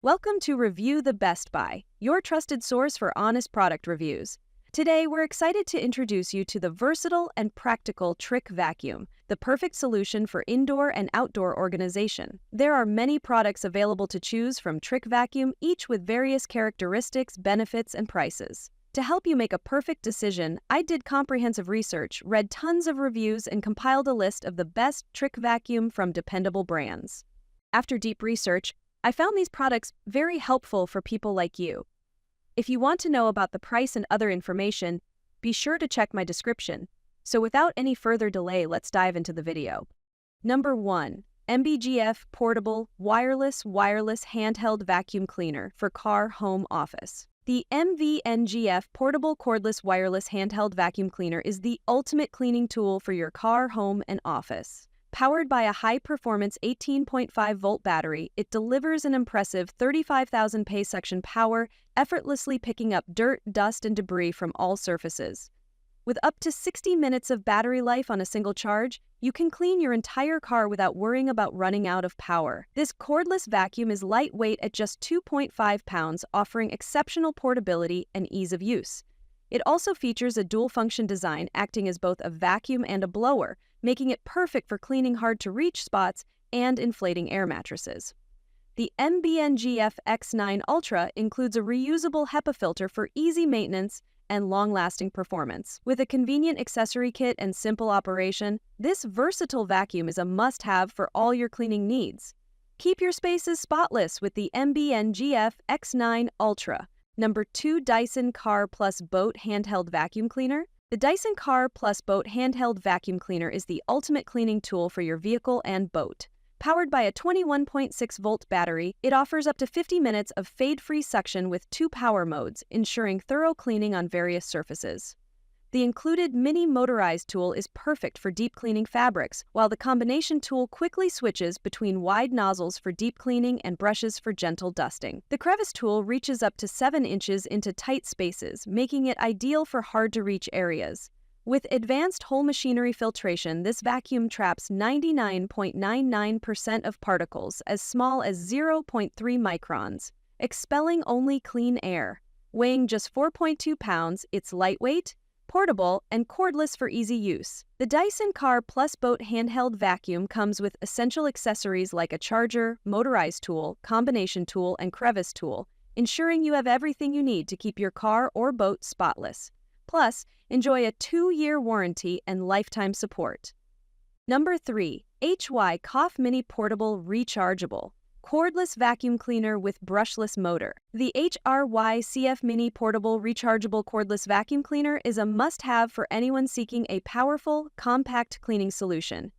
Welcome to Review the Best Buy, your trusted source for honest product reviews. Today, we're excited to introduce you to the versatile and practical Trick Vacuum, the perfect solution for indoor and outdoor organization. There are many products available to choose from Trick Vacuum, each with various characteristics, benefits, and prices. To help you make a perfect decision, I did comprehensive research, read tons of reviews, and compiled a list of the best Trick Vacuum from dependable brands. After deep research, I found these products very helpful for people like you. If you want to know about the price and other information, be sure to check my description. So without any further delay, let's dive into the video. Number 1. MBNGF Portable Wireless Handheld Vacuum Cleaner for Car, Home, Office. The MBNGF Portable Cordless Wireless Handheld Vacuum Cleaner is the ultimate cleaning tool for your car, home, and office. Powered by a high-performance 18.5-volt battery, it delivers an impressive 35,000 PA suction power, effortlessly picking up dirt, dust, and debris from all surfaces. With up to 60 minutes of battery life on a single charge, you can clean your entire car without worrying about running out of power. This cordless vacuum is lightweight at just 2.5 pounds, offering exceptional portability and ease of use. It also features a dual-function design, acting as both a vacuum and a blower, making it perfect for cleaning hard-to-reach spots and inflating air mattresses. The MBNGF X9 Ultra includes a reusable HEPA filter for easy maintenance and long-lasting performance. With a convenient accessory kit and simple operation, this versatile vacuum is a must-have for all your cleaning needs. Keep your spaces spotless with the MBNGF X9 Ultra. Number 2. Dyson Car Plus Boat Handheld Vacuum Cleaner. The Dyson Car Plus Boat Handheld Vacuum Cleaner is the ultimate cleaning tool for your vehicle and boat. Powered by a 21.6-volt battery, it offers up to 50 minutes of fade-free suction with 2 power modes, ensuring thorough cleaning on various surfaces. The included mini motorized tool is perfect for deep cleaning fabrics, while the combination tool quickly switches between wide nozzles for deep cleaning and brushes for gentle dusting. The crevice tool reaches up to 7 inches into tight spaces, making it ideal for hard-to-reach areas. With advanced whole machinery filtration, this vacuum traps 99.99% of particles as small as 0.3 microns, expelling only clean air. Weighing just 4.2 pounds, it's lightweight, portable, and cordless for easy use. The Dyson Car Plus Boat Handheld Vacuum comes with essential accessories like a charger, motorized tool, combination tool, and crevice tool, ensuring you have everything you need to keep your car or boat spotless. Plus, enjoy a 2-year warranty and lifetime support. Number 3. HRYCF Mini Portable Rechargeable Cordless Vacuum Cleaner with Brushless Motor. The HRYCF Mini Portable Rechargeable Cordless Vacuum Cleaner is a must-have for anyone seeking a powerful, compact cleaning solution.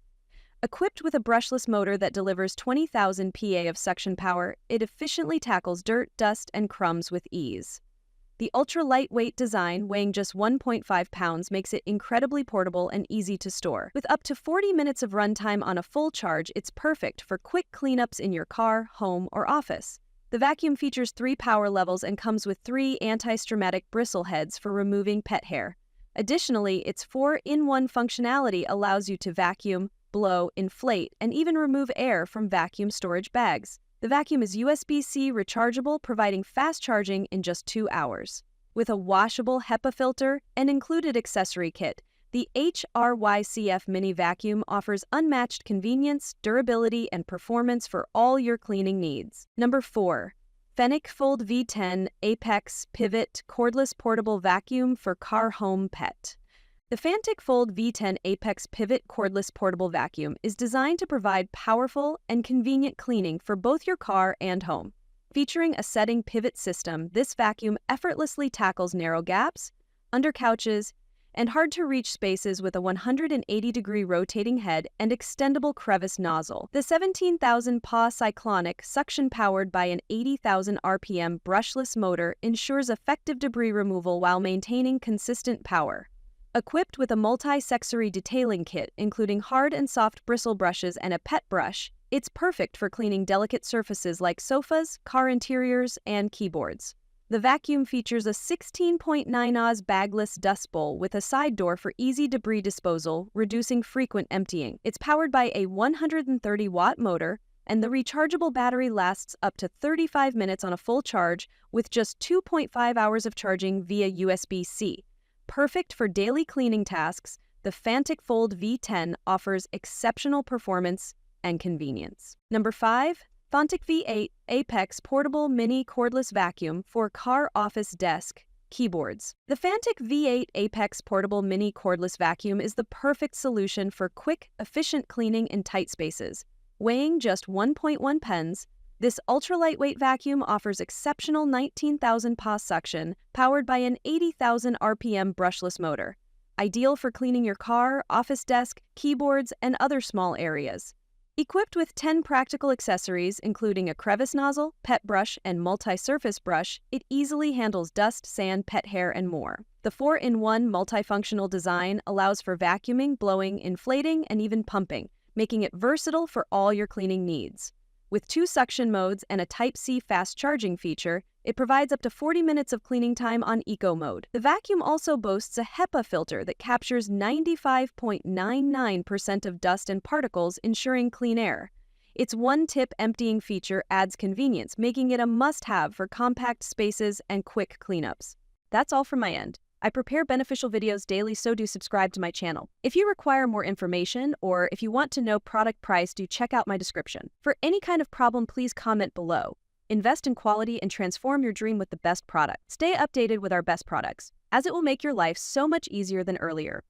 Equipped with a brushless motor that delivers 20,000 PA of suction power, it efficiently tackles dirt, dust, and crumbs with ease. The ultra-lightweight design, weighing just 1.5 pounds, makes it incredibly portable and easy to store. With up to 40 minutes of runtime on a full charge, it's perfect for quick cleanups in your car, home, or office. The vacuum features 3 power levels and comes with 3 anti-stromatic bristle heads for removing pet hair. Additionally, its 4-in-1 functionality allows you to vacuum, blow, inflate, and even remove air from vacuum storage bags. The vacuum is USB-C rechargeable, providing fast charging in just 2 hours. With a washable HEPA filter and included accessory kit, the HRYCF Mini Vacuum offers unmatched convenience, durability, and performance for all your cleaning needs. Number 4. Fanttik Fold V10 Apex Pivot Cordless Portable Vacuum for Car, Home, Pet. The Fanttik Fold V10 Apex Pivot Cordless Portable Vacuum is designed to provide powerful and convenient cleaning for both your car and home. Featuring a setting pivot system, this vacuum effortlessly tackles narrow gaps, under couches, and hard-to-reach spaces with a 180-degree rotating head and extendable crevice nozzle. The 17,000 PA cyclonic, suction-powered by an 80,000 RPM brushless motor, ensures effective debris removal while maintaining consistent power. Equipped with a multi-sensory detailing kit, including hard and soft bristle brushes and a pet brush, it's perfect for cleaning delicate surfaces like sofas, car interiors, and keyboards. The vacuum features a 16.9 Oz bagless dust bowl with a side door for easy debris disposal, reducing frequent emptying. It's powered by a 130-watt motor and the rechargeable battery lasts up to 35 minutes on a full charge with just 2.5 hours of charging via USB-C. Perfect for daily cleaning tasks, the Fanttik Fold V10 offers exceptional performance and convenience. Number 5. Fanttik V8 Apex Portable Mini Cordless Vacuum for Car Office Desk Keyboards. The Fanttik V8 Apex Portable Mini Cordless Vacuum is the perfect solution for quick, efficient cleaning in tight spaces. Weighing just 1.1 pounds, this ultra-lightweight vacuum offers exceptional 19,000 PA suction powered by an 80,000 RPM brushless motor. Ideal for cleaning your car, office desk, keyboards, and other small areas. Equipped with 10 practical accessories, including a crevice nozzle, pet brush, and multi-surface brush, it easily handles dust, sand, pet hair, and more. The 4-in-1 multifunctional design allows for vacuuming, blowing, inflating, and even pumping, making it versatile for all your cleaning needs. With 2 suction modes and a Type-C fast charging feature, it provides up to 40 minutes of cleaning time on Eco mode. The vacuum also boasts a HEPA filter that captures 95.99% of dust and particles, ensuring clean air. Its one-tip emptying feature adds convenience, making it a must-have for compact spaces and quick cleanups. That's all from my end. I prepare beneficial videos daily, so do subscribe to my channel. If you require more information or if you want to know product price, do check out my description. For any kind of problem, please comment below. Invest in quality and transform your dream with the best product. Stay updated with our best products, as it will make your life so much easier than earlier.